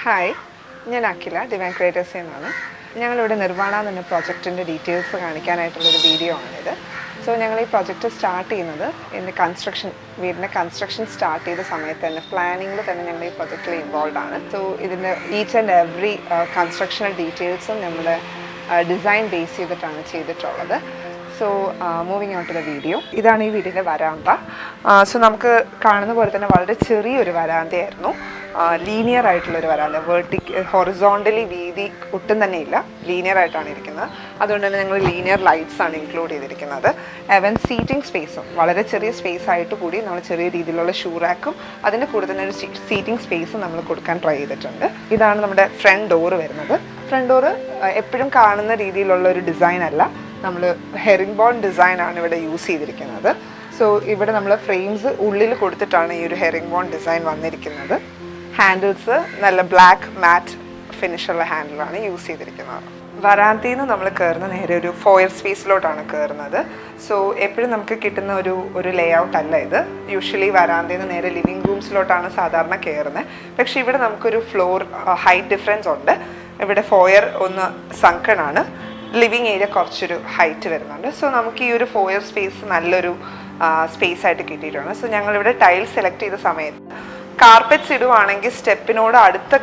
Hi, ഞാൻ അഖില, divine ക്രിയേറ്റേഴ്സിൽ നിന്നാണ്. ഞങ്ങളിവിടെ നിർവ്വാണ എന്ന പ്രോജക്റ്റിൻ്റെ ഡീറ്റെയിൽസ് കാണിക്കാനായിട്ടുള്ളൊരു വീഡിയോ ആണിത്. സോ ഞങ്ങൾ ഈ പ്രോജക്റ്റ് സ്റ്റാർട്ട് ചെയ്യുന്നത് വീടിൻ്റെ കൺസ്ട്രക്ഷൻ സ്റ്റാർട്ട് ചെയ്ത സമയത്ത് തന്നെ പ്ലാനിങ്ങിൽ തന്നെ ഞങ്ങൾ ഈ പ്രൊജക്റ്റിൽ ഇൻവോൾവ് ആണ്. സോ ഇതിൻ്റെ ഈച്ച് ആൻഡ് എവറി കൺസ്ട്രക്ഷണൽ ഡീറ്റെയിൽസും നമ്മുടെ ഡിസൈൻ ബേസ് ചെയ്തിട്ടാണ് ചെയ്തിട്ടുള്ളത്. So moving on to the video. ഇതാണ് ഈ വീടിൻ്റെ വരാന്ത. സോ നമുക്ക് കാണുന്ന പോലെ തന്നെ വളരെ ചെറിയൊരു വരാന്തയായിരുന്നു. ലീനിയർ ആയിട്ടുള്ളൊരു വരാന്ത, ഹൊറിസോണ്ടലി വീതി ഒട്ടും തന്നെ ഇല്ല, ലീനിയർ ആയിട്ടാണ് ഇരിക്കുന്നത്. അതുകൊണ്ട് തന്നെ ഞങ്ങൾ ലീനിയർ ലൈറ്റ്സ് ആണ് ഇൻക്ലൂഡ് ചെയ്തിരിക്കുന്നത്. അവൻ സീറ്റിംഗ് സ്പേസും വളരെ ചെറിയ സ്പേസ് ആയിട്ട് കൂടി നമ്മൾ ചെറിയ രീതിയിലുള്ള ഷൂ റാക്കും അതിൻ്റെ കൂടെ തന്നെ ഒരു സീറ്റിംഗ് സ്പേസും നമ്മൾ കൊടുക്കാൻ ട്രൈ ചെയ്തിട്ടുണ്ട്. ഇതാണ് നമ്മുടെ ഫ്രണ്ട് ഡോറ് വരുന്നത്. ഫ്രണ്ട് ഡോറ് എപ്പോഴും കാണുന്ന രീതിയിലുള്ള ഒരു ഡിസൈൻ അല്ല, നമ്മൾ ഹെറിംഗ് ബോൺ ഡിസൈനാണ് ഇവിടെ യൂസ് ചെയ്തിരിക്കുന്നത്. സോ ഇവിടെ നമ്മൾ ഫ്രെയിംസ് ഉള്ളിൽ കൊടുത്തിട്ടാണ് ഈ ഒരു ഹെറിംഗ് ബോൺ ഡിസൈൻ വന്നിരിക്കുന്നത്. ഹാൻഡിൽസ് നല്ല ബ്ലാക്ക് മാറ്റ് ഫിനിഷുള്ള ഹാൻഡിലാണ് യൂസ് ചെയ്തിരിക്കുന്നത്. വരാന്തയിൽ നിന്ന് നമ്മൾ കയറുന്ന നേരെ ഒരു ഫോയർ സ്പേസിലോട്ടാണ് കയറുന്നത്. സോ എപ്പോഴും നമുക്ക് കിട്ടുന്ന ഒരു ലേ ഔട്ട് അല്ല ഇത്. യൂഷ്വലി വരാന്തയിൽ നിന്ന് നേരെ ലിവിങ് റൂംസിലോട്ടാണ് സാധാരണ കയറുന്നത്. പക്ഷേ ഇവിടെ നമുക്കൊരു ഫ്ലോർ ഹൈറ്റ് ഡിഫറൻസ് ഉണ്ട്. ഇവിടെ ഫോയർ ഒന്ന് സങ്കണാണ്, ലിവിങ് ഏരിയ കുറച്ചൊരു ഹൈറ്റ് വരുന്നുണ്ട്. സോ നമുക്ക് ഈ ഒരു ഫോയർ സ്പേസ് നല്ലൊരു സ്പേസ് ആയിട്ട് കിട്ടിയിട്ടുണ്ട്. സോ ഞങ്ങളിവിടെ ടൈൽ സെലക്ട് ചെയ്ത സമയത്ത് കാർപ്പറ്റ്സ് ഇടുവാണെങ്കിൽ സ്റ്റെപ്പിനോട് അടുത്ത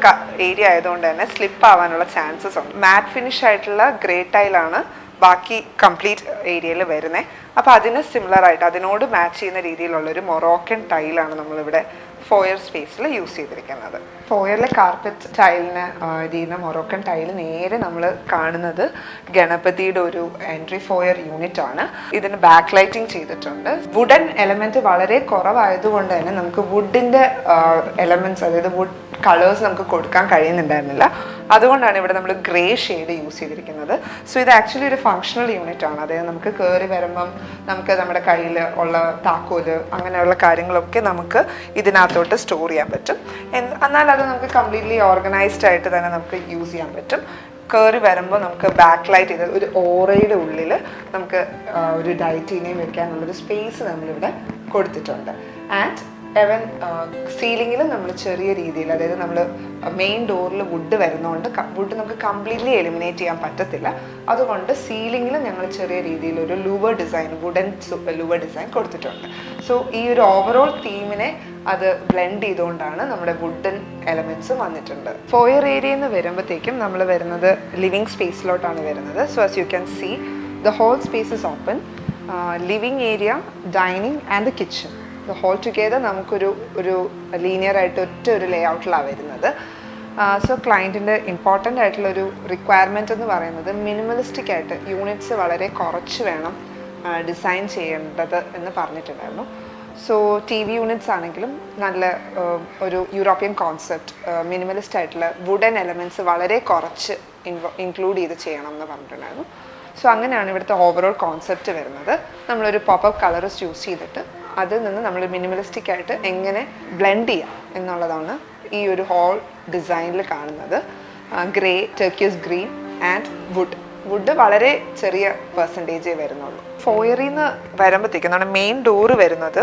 ഏരിയ ആയതുകൊണ്ട് തന്നെ സ്ലിപ്പ് ആവാനുള്ള ചാൻസസ് ഉണ്ട്. മാറ്റ് ഫിനിഷ് ആയിട്ടുള്ള ഗ്രേ ടൈലാണ് ബാക്കി കംപ്ലീറ്റ് ഏരിയയിൽ വരുന്നത്. അപ്പോൾ അതിന് സിമിലർ ആയിട്ട് അതിനോട് മാച്ച് ചെയ്യുന്ന രീതിയിലുള്ളൊരു മൊറോക്കൻ ടൈലാണ് നമ്മളിവിടെ ഫോയർ സ്പേസിൽ യൂസ് ചെയ്തിരിക്കുന്നത്. ഫോയറിലെ കാർപ്പറ്റ് ടൈലിന് ചെയ്യുന്ന മൊറോക്കൻ ടൈൽ നേരെ നമ്മൾ കാണുന്നത് ഗണപതിയുടെ ഒരു എൻട്രി ഫോയർ യൂണിറ്റ് ആണ്. ഇതിന് ബാക്ക് ലൈറ്റിംഗ് ചെയ്തിട്ടുണ്ട്. വുഡൻ എലമെന്റ് വളരെ കുറവായതുകൊണ്ട് തന്നെ നമുക്ക് വുഡിൻ്റെ എലമെന്റ്സ്, അതായത് വുഡ് കളേഴ്സ് നമുക്ക് കൊടുക്കാൻ കഴിയുന്നുണ്ടായിരുന്നില്ല. അതുകൊണ്ടാണ് ഇവിടെ നമ്മൾ ഗ്രേ ഷെയ്ഡ് യൂസ് ചെയ്തിരിക്കുന്നത്. സോ ഇത് ആക്ച്വലി ഒരു ഫങ്ഷണൽ യൂണിറ്റ് ആണ്. അതായത് നമുക്ക് കയറി വരുമ്പം നമുക്ക് നമ്മുടെ കയ്യിൽ ഉള്ള താക്കോല് അങ്ങനെയുള്ള കാര്യങ്ങളൊക്കെ നമുക്ക് ഇതിനകത്തോട്ട് സ്റ്റോർ ചെയ്യാൻ പറ്റും. എന്നാൽ അത് നമുക്ക് കംപ്ലീറ്റ്ലി ഓർഗനൈസ്ഡ് ആയിട്ട് തന്നെ നമുക്ക് യൂസ് ചെയ്യാൻ പറ്റും. കയറി വരുമ്പോൾ നമുക്ക് ബാക്ക് ലൈറ്റ് ചെയ്ത് ഒരു ഓറയുടെ ഉള്ളിൽ നമുക്ക് ഒരു ഡൈറ്റീനെയും വെക്കാനുള്ളൊരു സ്പേസ് നമ്മളിവിടെ കൊടുത്തിട്ടുണ്ട്. ആൻഡ് എവൻ സീലിങ്ങിൽ നമ്മൾ ചെറിയ രീതിയിൽ, അതായത് നമ്മൾ മെയിൻ ഡോറിൽ വുഡ് വരുന്നതുകൊണ്ട് വുഡ് നമുക്ക് കംപ്ലീറ്റ്ലി എലിമിനേറ്റ് ചെയ്യാൻ പറ്റത്തില്ല. അതുകൊണ്ട് സീലിങ്ങിൽ ഞങ്ങൾ ചെറിയ രീതിയിൽ ഒരു louver design, wooden louver design കൊടുത്തിട്ടുണ്ട്. സോ ഈ ഒരു ഓവറോൾ തീമിനെ അത് ബ്ലെൻഡ് ചെയ്തുകൊണ്ടാണ് നമ്മുടെ വുഡൻ എലമെന്റ്സും വന്നിട്ടുണ്ട്. ഫോയർ ഏരിയയിൽ നിന്ന് വരുമ്പോഴത്തേക്കും നമ്മൾ വരുന്നത് ലിവിങ് സ്പേസിലോട്ടാണ് വരുന്നത്. So as you can see the whole space is open. Living area, dining and the kitchen, whole together നമുക്കൊരു ലീനിയർ ആയിട്ട് ഒരു ലേ ഔട്ടിലാണ് വരുന്നത്. സോ ക്ലയൻറ്റിൻ്റെ ഇമ്പോർട്ടൻ്റ് ആയിട്ടുള്ളൊരു റിക്വയർമെൻറ്റ് എന്ന് പറയുന്നത് മിനിമലിസ്റ്റിക് ആയിട്ട് യൂണിറ്റ്സ് വളരെ കുറച്ച് വേണം ഡിസൈൻ ചെയ്യേണ്ടത് എന്ന് പറഞ്ഞിട്ടുണ്ടായിരുന്നു. സോ ടി വി യൂണിറ്റ്സ് ആണെങ്കിലും നല്ല ഒരു യൂറോപ്യൻ കോൺസെപ്റ്റ്, മിനിമലിസ്റ്റ് ആയിട്ടുള്ള വുഡൻ എലമെൻറ്റ്സ് വളരെ കുറച്ച് ഇൻക്ലൂഡ് ചെയ്ത് ചെയ്യണം എന്ന് പറഞ്ഞിട്ടുണ്ടായിരുന്നു. സോ അങ്ങനെയാണ് ഇവിടുത്തെ ഓവറോൾ കോൺസെപ്റ്റ് വരുന്നത്. നമ്മളൊരു പോപ്പപ്പ് കളേഴ്സ് യൂസ് ചെയ്തിട്ട് അതിൽ നിന്ന് നമ്മൾ മിനിമലിസ്റ്റിക് ആയിട്ട് എങ്ങനെ ബ്ലെൻഡ് ചെയ്യാം എന്നുള്ളതാണ് ഈ ഒരു ഹോൾ ഡിസൈനിൽ കാണുന്നത്. ഗ്രേ, ടർക്കിയസ് ഗ്രീൻ ആൻഡ് വുഡ് വളരെ ചെറിയ പെർസെൻറ്റേജേ വരുന്നുള്ളൂ. ഫോയറിൽ നിന്ന് വരുമ്പോഴത്തേക്കും നമ്മുടെ മെയിൻ ഡോറ് വരുന്നത്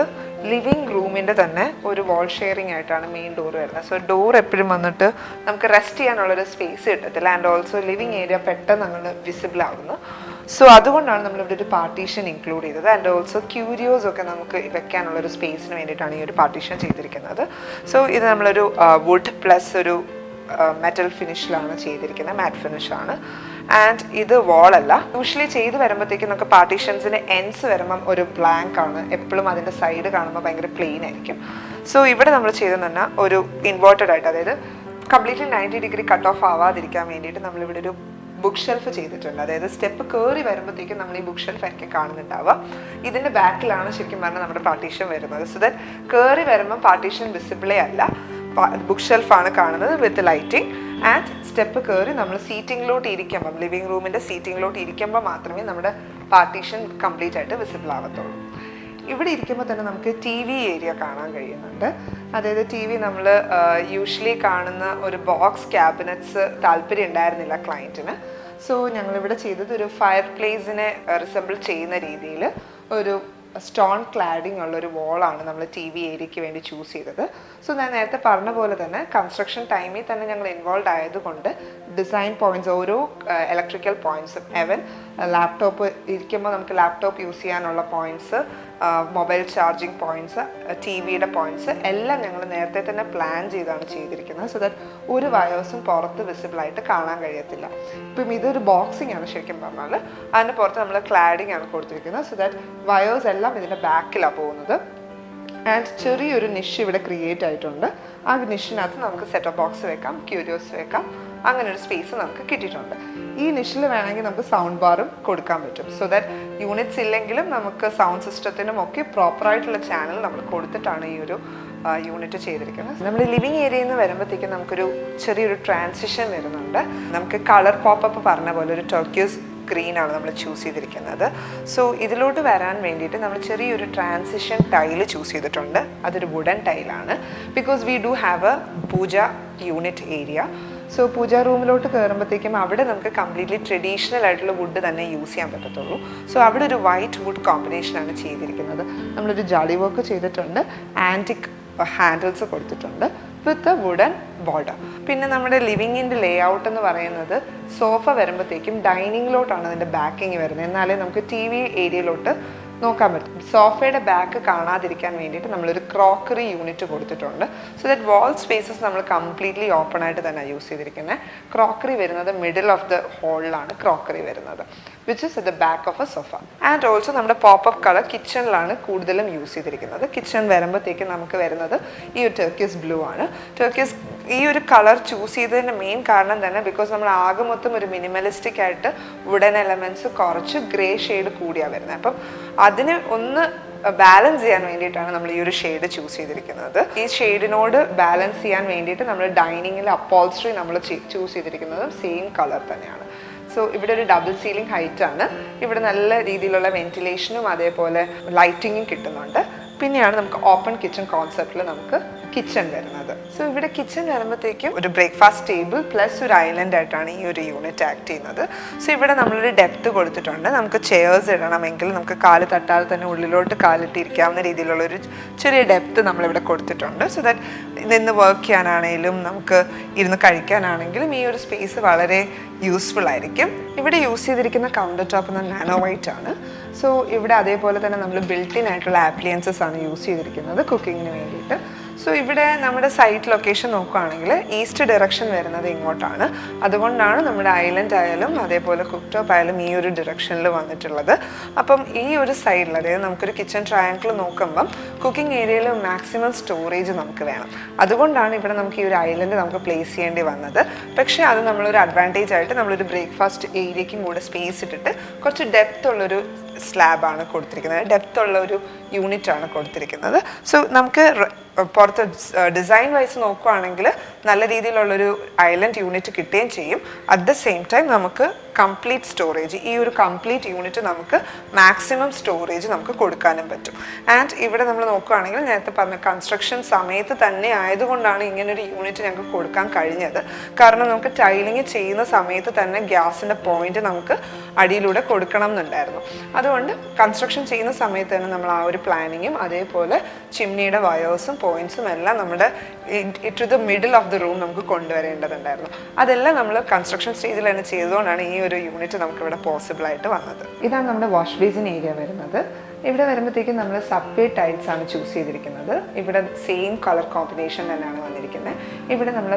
ലിവിങ് റൂമിൻ്റെ തന്നെ ഒരു വാൾ ഷെയറിംഗ് ആയിട്ടാണ് മെയിൻ ഡോറ് വരുന്നത്. സോ ഡോർ എപ്പോഴും വന്നിട്ട് നമുക്ക് റെസ്റ്റ് ചെയ്യാനുള്ളൊരു സ്പേസ് കിട്ടത്തില്ല. ആൻഡ് ഓൾസോ ലിവിങ് ഏരിയ പെട്ടെന്ന് അങ്ങ് വിസിബിൾ ആകുന്നു. സോ അതുകൊണ്ടാണ് നമ്മളിവിടെ ഒരു പാർട്ടീഷൻ ഇൻക്ലൂഡ് ചെയ്തത്. ആൻഡ് ഓൾസോ ക്യൂരിയോസ് ഒക്കെ നമുക്ക് വെക്കാനുള്ളൊരു സ്പേസിന് വേണ്ടിയിട്ടാണ് ഈ ഒരു പാർട്ടീഷൻ ചെയ്തിരിക്കുന്നത്. സോ ഇത് നമ്മളൊരു വുഡ് പ്ലസ് ഒരു മെറ്റൽ ഫിനിഷിലാണ് ചെയ്തിരിക്കുന്നത്, മാറ്റ് ഫിനിഷാണ്. ആൻഡ് ഇത് വാളല്ല. യൂഷ്വലി ചെയ്ത് വരുമ്പോഴത്തേക്കും നമുക്ക് പാർട്ടീഷൻസിന് എൻഡ്സ് വരുമ്പം ഒരു ബ്ലാങ്ക് ആണ്, എപ്പോഴും അതിൻ്റെ സൈഡ് കാണുമ്പോൾ ഭയങ്കര പ്ലെയിൻ ആയിരിക്കും. സോ ഇവിടെ നമ്മൾ ചെയ്തെന്ന് പറഞ്ഞാൽ ഒരു ഇൻവേർട്ടഡ് ആയിട്ട്, അതായത് കംപ്ലീറ്റ്ലി 90 ഡിഗ്രി കട്ട് ഓഫ് ആവാതിരിക്കാൻ വേണ്ടിയിട്ട് നമ്മളിവിടെ ഒരു ബുക്ക് ഷെൽഫ് ചെയ്തിട്ടുണ്ട്. അതായത് സ്റ്റെപ്പ് കയറി വരുമ്പോഴത്തേക്കും നമ്മൾ ഈ ബുക്ക് ഷെൽഫ് ആയിരിക്കും കാണുന്നുണ്ടാവുക. ഇതിൻ്റെ ബാക്കിലാണ് ശരിക്കും പറഞ്ഞാൽ നമ്മുടെ പാർട്ടീഷൻ വരുന്നത്. സോ ദാറ്റ് കയറി വരുമ്പോൾ പാർട്ടീഷൻ വിസിബിളേ അല്ല, ബുക്ക് ഷെൽഫാണ് കാണുന്നത് വിത്ത് ലൈറ്റിംഗ്. ആൻഡ് സ്റ്റെപ്പ് കയറി നമ്മൾ സീറ്റിങ്ങിലോട്ട് ഇരിക്കുമ്പം, ലിവിങ് റൂമിൻ്റെ സീറ്റിങ്ങിലോട്ട് ഇരിക്കുമ്പോൾ മാത്രമേ നമ്മുടെ പാർട്ടീഷൻ കംപ്ലീറ്റ് ആയിട്ട് വിസിബിൾ ആവത്തുള്ളൂ. ഇവിടെ ഇരിക്കുമ്പോൾ തന്നെ നമുക്ക് ടി വി ഏരിയ കാണാൻ കഴിയുന്നുണ്ട്. അതായത് ടി വി നമ്മൾ യൂഷ്വലി കാണുന്ന ഒരു ബോക്സ് ക്യാബിനറ്റ്സ് താല്പര്യം ഉണ്ടായിരുന്നില്ല ക്ലയൻറ്റിന്. സോ ഞങ്ങളിവിടെ ചെയ്തത് ഒരു ഫയർ പ്ലേസിനെ റിസംബിൾ ചെയ്യുന്ന രീതിയിൽ ഒരു സ്റ്റോൺ ക്ലാഡിംഗ് ഉള്ള ഒരു വോളാണ് നമ്മൾ ടി വി ഏരിയയ്ക്ക് വേണ്ടി ചൂസ് ചെയ്തത്. സോ ഞാൻ നേരത്തെ പറഞ്ഞ പോലെ തന്നെ കൺസ്ട്രക്ഷൻ ടൈമിൽ തന്നെ ഞങ്ങൾ ഇൻവോൾവ് ആയതുകൊണ്ട് ഡിസൈൻ പോയിന്റ്സ്, ഓരോ ഇലക്ട്രിക്കൽ പോയിന്റ്സും, ഈവൻ ലാപ്ടോപ്പ് ഇരിക്കുമ്പോൾ നമുക്ക് ലാപ്ടോപ്പ് യൂസ് ചെയ്യാനുള്ള points, mobile charging points, T വിയുടെ പോയിന്റ്സ് എല്ലാം ഞങ്ങൾ നേരത്തെ തന്നെ പ്ലാൻ ചെയ്താണ് ചെയ്തിരിക്കുന്നത്. സോ ദാറ്റ് ഒരു വയേഴ്സും പുറത്ത് വിസിബിളായിട്ട് കാണാൻ കഴിയത്തില്ല. ഇപ്പം ഇതൊരു ബോക്സിംഗ് ആണ് ശരിക്കും പറഞ്ഞാൽ. അതിന് പുറത്ത് നമ്മൾ ക്ലാഡിംഗ് ആണ് കൊടുത്തിരിക്കുന്നത്. സോ ദാറ്റ് വയേഴ്സ് എല്ലാം ഇതിൻ്റെ ബാക്കിലാണ് പോകുന്നത്. ആൻഡ് ചെറിയൊരു നിഷ് ഇവിടെ ക്രിയേറ്റ് ആയിട്ടുണ്ട്. ആ നിഷിനകത്ത് നമുക്ക് സെറ്റപ്പ് ബോക്സ് വെക്കാം, ക്യൂരിയോസ് വെക്കാം, അങ്ങനെ ഒരു സ്പേസ് നമുക്ക് കിട്ടിയിട്ടുണ്ട്. ഈ നിഷിൽ വേണമെങ്കിൽ നമുക്ക് സൗണ്ട് ബാറും കൊടുക്കാൻ പറ്റും. സോ ദാറ്റ് യൂണിറ്റ്സ് ഇല്ലെങ്കിലും നമുക്ക് സൗണ്ട് സിസ്റ്റത്തിനും ഒക്കെ പ്രോപ്പറായിട്ടുള്ള ചാനൽ നമ്മൾ കൊടുത്തിട്ടാണ് ഈ ഒരു യൂണിറ്റ് ചെയ്തിരിക്കുന്നത്. നമ്മൾ ലിവിങ് ഏരിയയിൽ നിന്ന് വരുമ്പോഴത്തേക്കും നമുക്കൊരു ചെറിയൊരു ട്രാൻസിഷൻ വരുന്നുണ്ട്. നമുക്ക് കളർ പോപ്പപ്പ് പറഞ്ഞ പോലെ ഒരു ടർക്യൂസ് ഗ്രീൻ ആണ് നമ്മൾ ചൂസ് ചെയ്തിരിക്കുന്നത്. സോ ഇതിലോട്ട് വരാൻ വേണ്ടിയിട്ട് നമ്മൾ ചെറിയൊരു ട്രാൻസിഷൻ ടൈല് ചൂസ് ചെയ്തിട്ടുണ്ട്. അതൊരു വുഡൻ ടൈലാണ്. Because we do have a puja unit area. So puja റൂമിലോട്ട് കയറുമ്പോഴത്തേക്കും അവിടെ നമുക്ക് കംപ്ലീറ്റ്ലി ട്രഡീഷണൽ ആയിട്ടുള്ള വുഡ് തന്നെ യൂസ് ചെയ്യാൻ പറ്റത്തുള്ളൂ. സോ അവിടെ ഒരു വൈറ്റ് വുഡ് കോമ്പിനേഷനാണ് ചെയ്തിരിക്കുന്നത്. നമ്മളൊരു ജാളി വർക്ക് ചെയ്തിട്ടുണ്ട്, ആൻറ്റിക് ഹാൻഡിൽസ് കൊടുത്തിട്ടുണ്ട് വിത്ത് വുഡൻ ബോർഡർ. പിന്നെ നമ്മുടെ ലിവിങ്ങിൻ്റെ ലേ ഔട്ട് എന്ന് പറയുന്നത് സോഫ വരുമ്പോഴത്തേക്കും ഡൈനിങ്ങിലോട്ടാണ് അതിൻ്റെ ബാക്കിങ് വരുന്നത്. എന്നാലേ നമുക്ക് ടി വി ഏരിയയിലോട്ട് നോക്കാൻ പറ്റും. സോഫയുടെ ബാക്ക് കാണാതിരിക്കാൻ വേണ്ടിയിട്ട് നമ്മളൊരു ക്രോക്കറി യൂണിറ്റ് കൊടുത്തിട്ടുണ്ട്. സോ ദാറ്റ് വാൾ സ്പേസസ് നമ്മൾ കംപ്ലീറ്റ്ലി ഓപ്പൺ ആയിട്ട് തന്നെ യൂസ് ചെയ്തിരിക്കുന്നത്. ക്രോക്കറി വരുന്നത് മിഡിൽ ഓഫ് ദ ഹോളിലാണ് ക്രോക്കറി വരുന്നത്, which is at the back of A sofa. And also നമ്മുടെ പോപ്പപ്പ് കളർ കിച്ചണിലാണ് കൂടുതലും യൂസ് ചെയ്തിരിക്കുന്നത്. കിച്ചൺ വരുമ്പോഴത്തേക്കും നമുക്ക് വരുന്നത് ഈ ഒരു ടർക്കീസ് ബ്ലൂ ആണ്. ടർക്കീസ് ഈ ഒരു കളർ ചൂസ് ചെയ്തതിൻ്റെ മെയിൻ കാരണം തന്നെ ബിക്കോസ് നമ്മൾ ആകെ മൊത്തം ഒരു മിനിമലിസ്റ്റിക് ആയിട്ട് വുഡൻ എലമെൻറ്റ്സ് കുറച്ച് ഗ്രേ ഷെയ്ഡ് കൂടിയാണ് വരുന്നത്. അപ്പം അതിന് ഒന്ന് ബാലൻസ് ചെയ്യാൻ വേണ്ടിയിട്ടാണ് നമ്മൾ ഈ ഒരു ഷെയ്ഡ് ചൂസ് ചെയ്തിരിക്കുന്നത്. ഈ ഷെയ്ഡിനോട് ബാലൻസ് ചെയ്യാൻ വേണ്ടിയിട്ട് നമ്മൾ ഡൈനിങ്ങിൽ അപ്പോൾസ്ട്രി നമ്മൾ ചൂസ് ചെയ്തിരിക്കുന്നതും സെയിം കളർ തന്നെയാണ്. സോ ഇവിടെ ഒരു ഡബിൾ സീലിംഗ് ഹൈറ്റ് ആണ്. ഇവിടെ നല്ല രീതിയിലുള്ള വെന്റിലേഷനും അതേപോലെ ലൈറ്റിങ്ങും കിട്ടുന്നുണ്ട്. പിന്നെയാണ് നമുക്ക് ഓപ്പൺ കിച്ചൺ കോൺസെപ്റ്റിൽ നമുക്ക് കിച്ചൺ വരുന്നത്. സോ ഇവിടെ കിച്ചൺ വരുമ്പോഴത്തേക്കും ഒരു ബ്രേക്ക്ഫാസ്റ്റ് ടേബിൾ പ്ലസ് ഒരു ഐലൻഡ് ആയിട്ടാണ് ഈ ഒരു യൂണിറ്റ് ആക്ട് ചെയ്യുന്നത്. സോ ഇവിടെ നമ്മളൊരു ഡെപ്ത് കൊടുത്തിട്ടുണ്ട്. നമുക്ക് ചെയർസ് ഇടണമെങ്കിൽ നമുക്ക് കാല് തട്ടാതെ തന്നെ ഉള്ളിലോട്ട് കാലിട്ടിരിക്കാവുന്ന രീതിയിലുള്ളൊരു ചെറിയ ഡെപ്ത് നമ്മളിവിടെ കൊടുത്തിട്ടുണ്ട്. സോ ദാറ്റ് നിന്ന് വർക്ക് ചെയ്യാനാണെങ്കിലും നമുക്ക് ഇരുന്ന് കഴിക്കാനാണെങ്കിലും ഈ ഒരു സ്പേസ് വളരെ യൂസ്ഫുൾ ആയിരിക്കും. ഇവിടെ യൂസ് ചെയ്തിരിക്കുന്ന കൗണ്ടർ ടോപ്പ് നാനോ വൈറ്റ് ആണ്. സോ ഇവിടെ അതേപോലെ തന്നെ നമ്മൾ ബിൽറ്റ് ഇൻ ആയിട്ടുള്ള ആപ്ലിയൻസസ് ആണ് യൂസ് ചെയ്തിരിക്കുന്നത് കുക്കിങ്ങിന് വേണ്ടിയിട്ട്. സോ ഇവിടെ നമ്മുടെ സൈറ്റ് ലൊക്കേഷൻ നോക്കുകയാണെങ്കിൽ ഈസ്റ്റ് ഡയറക്ഷൻ വരുന്നത് ഇങ്ങോട്ടാണ്. അതുകൊണ്ടാണ് നമ്മുടെ ഐലൻഡ് ആയാലും അതേപോലെ കുക്ക് ടോപ്പ് ആയാലും ഈ ഒരു ഡയറക്ഷനിൽ വന്നിട്ടുള്ളത്. അപ്പം ഈ ഒരു സൈഡിൽ, അതായത് നമുക്കൊരു കിച്ചൺ ട്രയാങ്കിൾ നോക്കുമ്പം കുക്കിംഗ് ഏരിയയിൽ മാക്സിമം സ്റ്റോറേജ് നമുക്ക് വേണം. അതുകൊണ്ടാണ് ഇവിടെ നമുക്ക് ഈ ഒരു ഐലൻഡ് നമുക്ക് പ്ലേസ് ചെയ്യേണ്ടി വന്നത്. പക്ഷേ അത് നമ്മളൊരു അഡ്വാൻറ്റേജ് ആയിട്ട് നമ്മളൊരു ബ്രേക്ക്ഫാസ്റ്റ് ഏരിയയ്ക്കും കൂടെ സ്പേസ് ഇട്ടിട്ട് കുറച്ച് ഡെപ്ത് ഉള്ളൊരു സ്ലാബാണ് കൊടുത്തിരിക്കുന്നത്, ഡെപ്ത് ഉള്ള ഒരു യൂണിറ്റ് ആണ് കൊടുത്തിരിക്കുന്നത്. സോ നമുക്ക് പുറത്ത് ഡിസൈൻ വൈസ് നോക്കുകയാണെങ്കിൽ നല്ല രീതിയിലുള്ളൊരു ഐലൻഡ് യൂണിറ്റ് കിട്ടുകയും ചെയ്യും. അറ്റ് ദ സെയിം ടൈം നമുക്ക് കംപ്ലീറ്റ് സ്റ്റോറേജ്, ഈ ഒരു കംപ്ലീറ്റ് യൂണിറ്റ് നമുക്ക് മാക്സിമം സ്റ്റോറേജ് നമുക്ക് കൊടുക്കാനും പറ്റും. ആൻഡ് ഇവിടെ നമ്മൾ നോക്കുകയാണെങ്കിൽ നേരത്തെ പറഞ്ഞ കൺസ്ട്രക്ഷൻ സമയത്ത് തന്നെ ആയതുകൊണ്ടാണ് ഇങ്ങനൊരു യൂണിറ്റ് ഞങ്ങൾക്ക് കൊടുക്കാൻ കഴിഞ്ഞത്. കാരണം നമുക്ക് ടൈലിങ് ചെയ്യുന്ന സമയത്ത് തന്നെ ഗ്യാസിൻ്റെ പോയിന്റ് നമുക്ക് അടിയിലൂടെ കൊടുക്കണം എന്നുണ്ടായിരുന്നു. അതുകൊണ്ട് കൺസ്ട്രക്ഷൻ ചെയ്യുന്ന സമയത്ത് തന്നെ നമ്മൾ ആ ഒരു പ്ലാനിങ്ങും അതേപോലെ ചിമ്നിയുടെ വയേഴ്സും പോയിന്റ്സും എല്ലാം നമ്മുടെ to the middle of the room നമുക്ക് കൊണ്ടുവരേണ്ടതുണ്ടായിരുന്നു. അതെല്ലാം നമ്മൾ കൺസ്ട്രക്ഷൻ സ്റ്റേജിൽ തന്നെ ചെയ്തുകൊണ്ടാണ് ഈ ഒരു യൂണിറ്റ് നമുക്കിവിടെ പോസിബിൾ ആയിട്ട് വന്നത്. ഇതാണ് നമ്മുടെ വാഷ് ബേസിൻ ഏരിയ വരുന്നത്. ഇവിടെ വരുമ്പോഴത്തേക്കും നമ്മൾ സബ്വേ ടൈൽസ് ആണ് ചൂസ് ചെയ്തിരിക്കുന്നത്. ഇവിടെ സെയിം കളർ കോമ്പിനേഷൻ തന്നെയാണ് വന്നിരിക്കുന്നത്. ഇവിടെ നമ്മൾ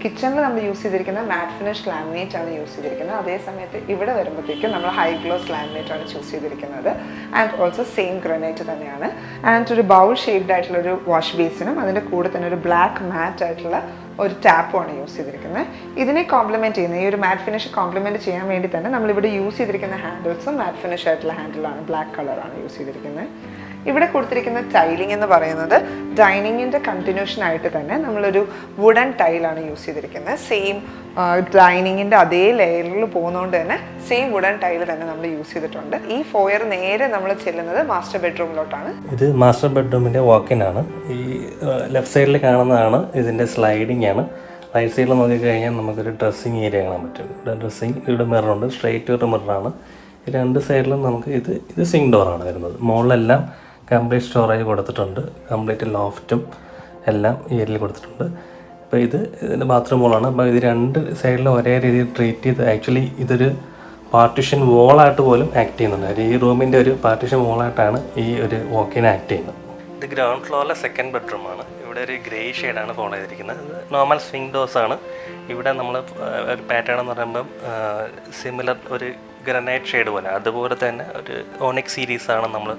കിച്ചണിൽ നമ്മൾ യൂസ് ചെയ്തിരിക്കുന്ന മാറ്റ് ഫിനിഷ് ലാമിനേറ്റ് ആണ് യൂസ് ചെയ്തിരിക്കുന്നത്. അതേ സമയത്ത് ഇവിടെ വരുമ്പോഴത്തേക്കും നമ്മൾ ഹൈ ഗ്ലോസ് ലാമിനേറ്റ് ആണ് ചൂസ് ചെയ്തിരിക്കുന്നത്. ആൻഡ് ഓൾസോ സെയിം ഗ്രാനൈറ്റ് തന്നെയാണ്. ആൻഡ് ഒരു ബൗൾ ഷേപ്ഡ് ആയിട്ടുള്ള ഒരു വാഷ് ബേസിനും അതിൻ്റെ കൂടെ തന്നെ ഒരു ബ്ലാക്ക് മാറ്റ് ആയിട്ടുള്ള ഒരു ടാപ്പുമാണ് യൂസ് ചെയ്തിരിക്കുന്നത്. ഇതിനെ കോംപ്ലിമെൻറ്റ് ചെയ്യുന്ന ഈ ഒരു മാറ്റ് ഫിനിഷ് കോംപ്ലിമെൻറ്റ് ചെയ്യാൻ വേണ്ടി തന്നെ നമ്മളിവിടെ യൂസ് ചെയ്തിരിക്കുന്ന ഹാൻഡിൽസും മാറ്റ് ഫിനിഷ് ആയിട്ടുള്ള ഹാൻഡിലാണ്, ബ്ലാക്ക് കളറാണ് യൂസ് ചെയ്തിരിക്കുന്നത്. ഇവിടെ കൊടുത്തിരിക്കുന്ന ടൈലിംഗ് എന്ന് പറയുന്നത് ഡൈനിങ്ങിൻ്റെ കണ്ടിന്യൂഷൻ ആയിട്ട് തന്നെ നമ്മളൊരു വുഡൻ ടൈലാണ് യൂസ് ചെയ്തിരിക്കുന്നത്. സെയിം ഡൈനിങ്ങിൻ്റെ അതേ ലെയറിൽ പോകുന്നതുകൊണ്ട് തന്നെ സെയിം വുഡൻ ടൈൽ തന്നെ നമ്മൾ യൂസ് ചെയ്തിട്ടുണ്ട്. ഈ ഫോയർ നേരെ നമ്മൾ ചെല്ലുന്നത് മാസ്റ്റർ ബെഡ്റൂമിലോട്ടാണ്. ഇത് മാസ്റ്റർ ബെഡ്റൂമിൻ്റെ വാക്കിൻ ആണ്. ഈ ലെഫ്റ്റ് സൈഡിൽ കാണുന്നതാണ് ഇതിൻ്റെ സ്ലൈഡിങ് ആണ്. റൈറ്റ് സൈഡിൽ നോക്കിക്കഴിഞ്ഞാൽ നമുക്കൊരു ഡ്രസ്സിങ് ഏരിയ കാണാൻ പറ്റും. ഇവിടെ ഡ്രസ്സിങ്, ഇവിടെ മിററുണ്ട്, സ്ട്രെയിറ്റ് ഒരു മിററാണ്. ഈ രണ്ട് സൈഡിലും നമുക്ക് ഇത് സിങ്ക് ഡോറാണ് വരുന്നത്. മുകളിലെല്ലാം കംപ്ലീറ്റ് സ്റ്റോറേജ് കൊടുത്തിട്ടുണ്ട്, കംപ്ലീറ്റ് ലോഫ്റ്റും എല്ലാം ഈ ഏരിയയിൽ കൊടുത്തിട്ടുണ്ട്. അപ്പോൾ ഇതിൻ്റെ ബാത്റൂം വോളാണ്. അപ്പോൾ ഇത് രണ്ട് സൈഡിലും ഒരേ രീതിയിൽ ട്രീറ്റ് ചെയ്ത് ആക്ച്വലി ഇതൊരു പാർട്ടിഷൻ വോളായിട്ട് പോലും ആക്ട് ചെയ്യുന്നുണ്ട്. ഈ റൂമിൻ്റെ ഒരു പാർട്ടിഷൻ വോളായിട്ടാണ് ഈ ഒരു വോക്കിന് ആക്ട് ചെയ്യുന്നത്. ഇത് ഗ്രൗണ്ട് ഫ്ലോറിലെ സെക്കൻഡ് ബെഡ്റൂമാണ്. ഇവിടെ ഒരു ഗ്രേ ഷെയ്ഡാണ് ഫോളോ ചെയ്തിരിക്കുന്നത്. ഇത് നോർമൽ സ്വിംഗ് ഡോസാണ്. ഇവിടെ നമ്മൾ ഒരു പാറ്റേൺ എന്ന് പറയുമ്പം സിമിലർ ഒരു ഗ്രനൈറ്റ് ഷെയ്ഡ് പോലെ, അതുപോലെ തന്നെ ഒരു ഓണിക് സീരീസാണ് നമ്മൾ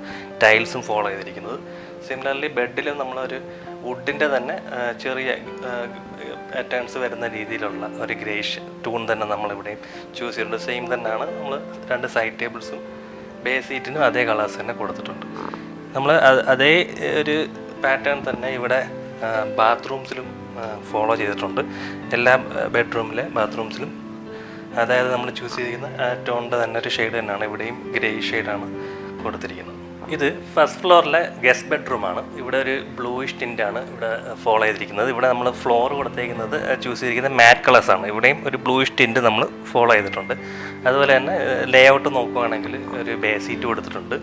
ടൈൽസും ഫോളോ ചെയ്തിരിക്കുന്നത്. സിമിലർലി ബെഡിലും നമ്മളൊരു വുഡിൻ്റെ തന്നെ ചെറിയ പാറ്റേൺസ് വരുന്ന രീതിയിലുള്ള ഒരു ഗ്രേഷ് ടൂൺ തന്നെ നമ്മളിവിടെയും ചൂസ് ചെയ്തിട്ടുണ്ട്. സെയിം തന്നെയാണ് നമ്മൾ രണ്ട് സൈഡ് ടേബിൾസും ബേസ് സീറ്റിനും അതേ കളേഴ്സ് തന്നെ കൊടുത്തിട്ടുണ്ട്. നമ്മൾ അതേ ഒരു പാറ്റേൺ തന്നെ ഇവിടെ ബാത്റൂംസിലും ഫോളോ ചെയ്തിട്ടുണ്ട്. എല്ലാ ബെഡ്റൂമിലെ ബാത്റൂംസിലും അതായത് നമ്മൾ ചൂസ് ചെയ്തിരിക്കുന്ന ആ ടോണിൻ്റെ തന്നെ ഒരു ഷെയ്ഡ് തന്നെയാണ് ഇവിടെയും ഗ്രേ ഷെയ്ഡാണ് കൊടുത്തിരിക്കുന്നത്. ഇത് ഫസ്റ്റ് ഫ്ലോറിലെ ഗസ്റ്റ് ബെഡ്റൂമാണ്. ഇവിടെ ഒരു ബ്ലൂയിഷ് ടിൻ്റാണ് ഇവിടെ ഫോളോ ചെയ്തിരിക്കുന്നത്. ഇവിടെ നമ്മൾ ഫ്ലോർ കൊടുത്തേക്കുന്നത് ചൂസ് ചെയ്തിരിക്കുന്നത് മാറ്റ് കളേഴ്സാണ്. ഇവിടെയും ഒരു ബ്ലൂയിഷ് ടിൻ്റ് നമ്മൾ ഫോളോ ചെയ്തിട്ടുണ്ട്. അതുപോലെ തന്നെ ലേ ഔട്ട് നോക്കുകയാണെങ്കിൽ ഒരു ബേസ് സീറ്റ് കൊടുത്തിട്ടുണ്ട്.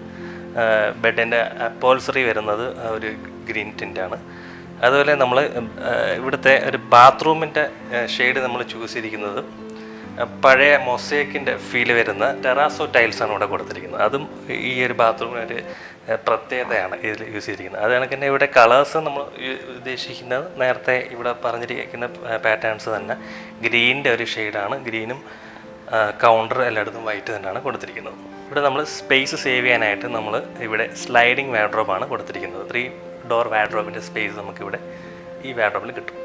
ബെഡിൻ്റെ അപ്പോൾസറി വരുന്നത് ഒരു ഗ്രീൻ ടിൻ്റാണ്. അതുപോലെ നമ്മൾ ഇവിടുത്തെ ഒരു ബാത്റൂമിൻ്റെ ഷെയ്ഡ് നമ്മൾ ചൂസ് ചെയ്തിരിക്കുന്നത് പഴയ മൊസൈക്കിൻ്റെ ഫീൽ വരുന്ന ടെറാസോ ടൈൽസാണ് ഇവിടെ കൊടുത്തിരിക്കുന്നത്. അതും ഈ ഒരു ബാത്റൂമിനൊരു പ്രത്യേകതയാണ് ഇതിൽ യൂസ് ചെയ്തിരിക്കുന്നത്. അത് കണക്ക് തന്നെ ഇവിടെ കളേഴ്സ് നമ്മൾ ഉദ്ദേശിക്കുന്നത് നേരത്തെ ഇവിടെ പറഞ്ഞിരിക്കുന്ന പാറ്റേൺസ് തന്നെ ഗ്രീനിൻ്റെ ഒരു ഷെയ്ഡാണ്. ഗ്രീനും കൗണ്ടർ എല്ലായിടത്തും വൈറ്റ് തന്നെയാണ് കൊടുത്തിരിക്കുന്നത്. ഇവിടെ നമ്മൾ സ്പേസ് സേവ് ചെയ്യാനായിട്ട് നമ്മൾ ഇവിടെ സ്ലൈഡിങ് വാർഡ്രോബാണ് കൊടുത്തിരിക്കുന്നത്. 3 ഡോർ വാർഡ്രോബിൻ്റെ സ്പേസ് നമുക്കിവിടെ ഈ വാർഡ്രോബിൽ കിട്ടും.